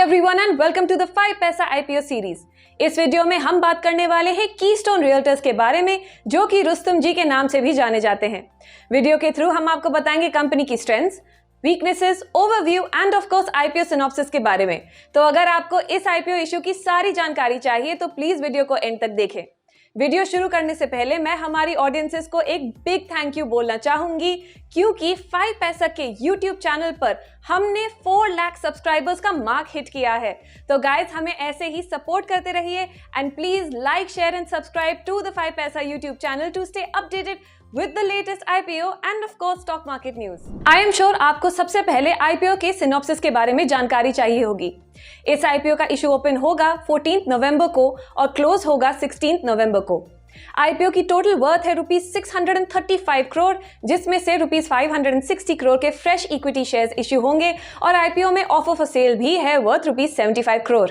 Everyone and welcome to the 5 Paisa IPO series. इस video में हम बात करने वाले हैं कीस्टोन रियल्टर्स के बारे में, जो कि रुस्तम जी के नाम से भी जाने जाते हैं। वीडियो के थ्रू हम आपको बताएंगे कंपनी की strengths, weaknesses, overview end of course IPO synopsis के बारे में। तो अगर आपको इस आईपीओ इशू की सारी जानकारी चाहिए तो प्लीज वीडियो को एंड तक देखें। वीडियो शुरू करने से पहले मैं हमारी ऑडियंसेस को एक बिग थैंक यू बोलना चाहूंगी, क्योंकि 5 पैसा के यूट्यूब चैनल पर हमने 4 लाख सब्सक्राइबर्स का मार्क हिट किया है। तो गाइस, हमें ऐसे ही सपोर्ट करते रहिए and please like, share and subscribe to the 5 Paisa YouTube channel to stay updated with the latest IPO and of course stock market news. I am sure आपको सबसे पहले IPO के सिनॉप्सिस के बारे में जानकारी चाहिए होगी। इस IPO का इशू ओपन होगा 14 नवंबर को और क्लोज होगा 16 नवंबर को। IPO की टोटल वर्थ है ₹635 करोड़, जिसमें से ₹560 करोड़ के फ्रेश इक्विटी शेयर्स इश्यू होंगे और IPO में ऑफर फॉर सेल भी है वर्थ ₹75 करोड़।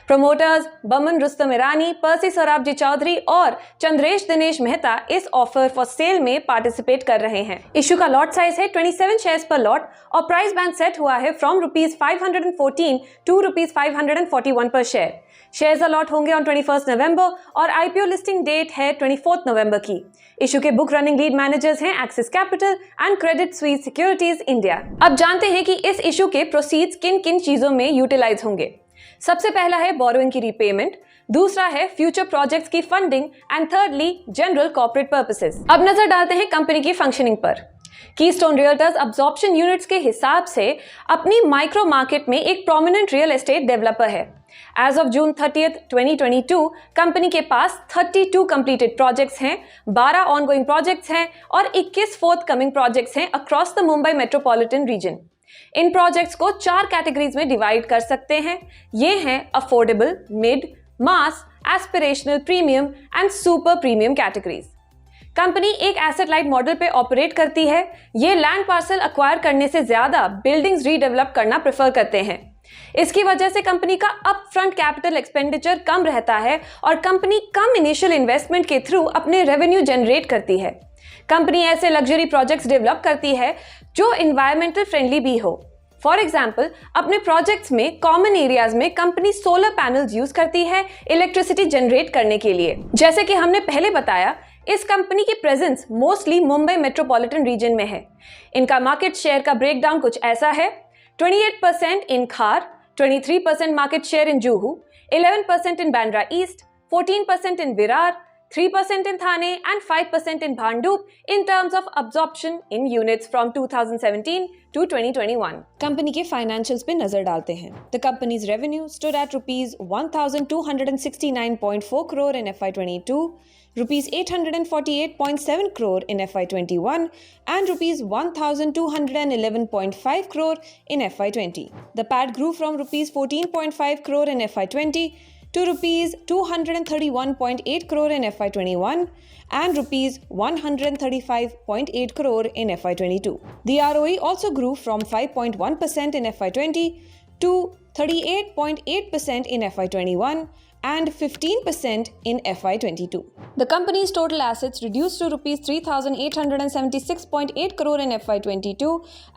प्रमोटर्स बमन रुस्तम ईरानी, पर्सी सौराबजी चौधरी और चंद्रेश दिनेश मेहता इस ऑफर फॉर सेल में पार्टिसिपेट कर रहे हैं। इश्यू का लॉट साइज है 27 शेयर्स पर लॉट और प्राइस बैंड सेट हुआ है फ्रॉम ₹514 टू ₹541 पर शेयर। शेयर्स अलॉट होंगे ऑन 21 नवंबर और IPO लिस्टिंग डेट है 24 नवंबर की। इशू के बुक रनिंग लीड मैनेजर्स हैं axis capital and Credit Suisse securities India. अब जानते हैं कि इस इशू के प्रोसीड्स किन किन चीजों में यूटिलाइज होंगे। सबसे पहला है बोरोइंग की रीपेमेंट, दूसरा है फ्यूचर प्रोजेक्ट्स की funding and thirdly general corporate purposes. अब नजर डालते हैं कंपनी की फंक्शनिंग पर। कीस्टोन रियल्टर्स अब्जॉर्प्शन यूनिट्स के हिसाब से अपनी माइक्रो मार्केट में एक प्रोमिनेंट रियल एस्टेट डेवलपर है। एज ऑफ जून 30, 2022 कंपनी के पास 32 कंप्लीटेड प्रोजेक्ट्स हैं, 12 ऑनगोइंग प्रोजेक्ट्स हैं और 21 फोर्थकमिंग प्रोजेक्ट्स हैं across the Mumbai metropolitan region. In projects को 4 कैटेगरीज में डिवाइड कर सकते हैं। ये हैं affordable, mid, mass, aspirational, premium and super premium categories. Company एक एसेट लाइट मॉडल पे ऑपरेट करती है। ये लैंड पार्सल अक्वायर करने से ज्यादा बिल्डिंग्स रीडेवलप करना प्रेफर करते हैं। इसकी वजह से कंपनी का अप फ्रंट कैपिटल एक्सपेंडिचर कम रहता है और कंपनी कम इनिशियल इन्वेस्टमेंट के थ्रू अपने रेवेन्यू जनरेट करती है। कंपनी ऐसे लग्जरी प्रोजेक्ट्स डेवलप करती है जो एनवायरमेंटल फ्रेंडली भी हो। फॉर एग्जाम्पल, अपने प्रोजेक्ट्स में कॉमन एरियाज में कंपनी सोलर पैनल्स यूज करती है इलेक्ट्रिसिटी जनरेट करने के लिए। जैसे कि हमने पहले बताया, इस कंपनी की presence mostly Mumbai metropolitan region में है। इनका मार्केट शेयर का ब्रेकडाउन कुछ ऐसा है: 28% इन खार, 23% market share in Juhu, 11% in Bandra East, 14% in Virar, 3% in Thane and 5% in Bhandup in terms of absorption in units from 2017 to 2021. Company के फाइनेंशियल्स पे नजर डालते हैं। The company's revenue stood at ₹1,269.4 crore in FY22, ₹848.7 crore in FY21 and ₹1,211.5 crore in FY20. The PAT grew from ₹14.5 crore in FY20 to ₹231.8 crore in FY21 and ₹135.8 crore in FY22. The ROE also grew from 5.1% in FY20 to 38.8% in FY21 and 15% in FY22. The company's total assets reduced to ₹3,876.8 crore in FY22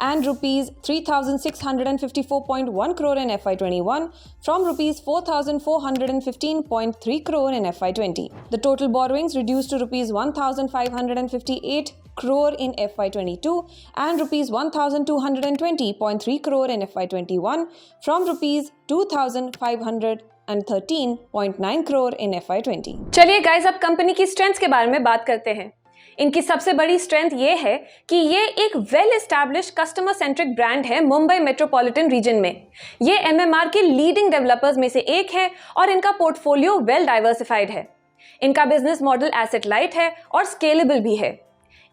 and ₹3,654.1 crore in FY21 from ₹4,415.3 crore in FY20. The total borrowings reduced to ₹1,558 crore in FY22 and ₹1,220.3 crore in FY21 from ₹2,513.9 crore in FY20. चलिए guys, अब company की strengths के बारे में बात करते हैं। इनकी सबसे बड़ी स्ट्रेंथ ये है कि ये एक well established customer centric brand है मुंबई मेट्रोपॉलिटन रीजन में। ये MMR के लीडिंग डेवलपर्स में से एक है और इनका पोर्टफोलियो वेल डाइवर्सिफाइड है। इनका बिजनेस मॉडल एसेट लाइट है और स्केलेबल भी है।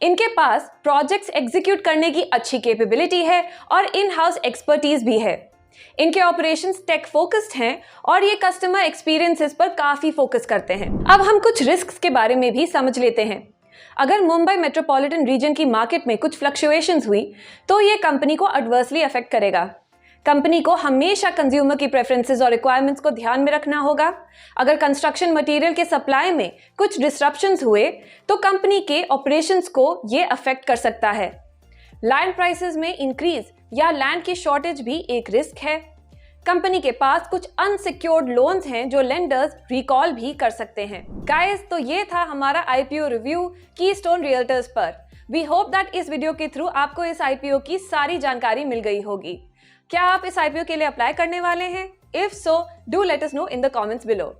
इनके पास प्रोजेक्ट्स एग्जीक्यूट करने की अच्छी कैपेबिलिटी है और इन हाउस एक्सपर्टीज भी है। इनके ऑपरेशंस टेक फोकस्ड हैं और ये कस्टमर एक्सपीरियंसेस पर काफी फोकस करते हैं। अब हम कुछ रिस्क्स के बारे में भी समझ लेते हैं। अगर मुंबई मेट्रोपॉलिटन रीजन की मार्केट में कुछ फ्लक्चुएशंस हुई तो ये कंपनी को एडवर्सली अफेक्ट करेगा। कंपनी को हमेशा कंज्यूमर की प्रेफरेंसेस और रिक्वायरमेंट्स को ध्यान में रखना होगा। अगर कंस्ट्रक्शन मटेरियल के सप्लाई में कुछ डिस्ट्रप्शंस हुए तो कंपनी के ऑपरेशंस को ये अफेक्ट कर सकता है। लैंड प्राइसेस में इंक्रीज या लैंड की शॉर्टेज भी एक रिस्क है। कंपनी के पास कुछ अनसिक्योर्ड लोन्स हैं जो लेंडर्स रिकॉल भी कर सकते हैं। गाइस, तो ये था हमारा आईपीओ रिव्यू कीस्टोन रियल्टर्स पर। वी होप दैट इस वीडियो के थ्रू आपको इस आईपीओ की सारी जानकारी मिल गई होगी। क्या आप इस आईपीओ के लिए अप्लाई करने वाले हैं? If so, do let us know in the comments below.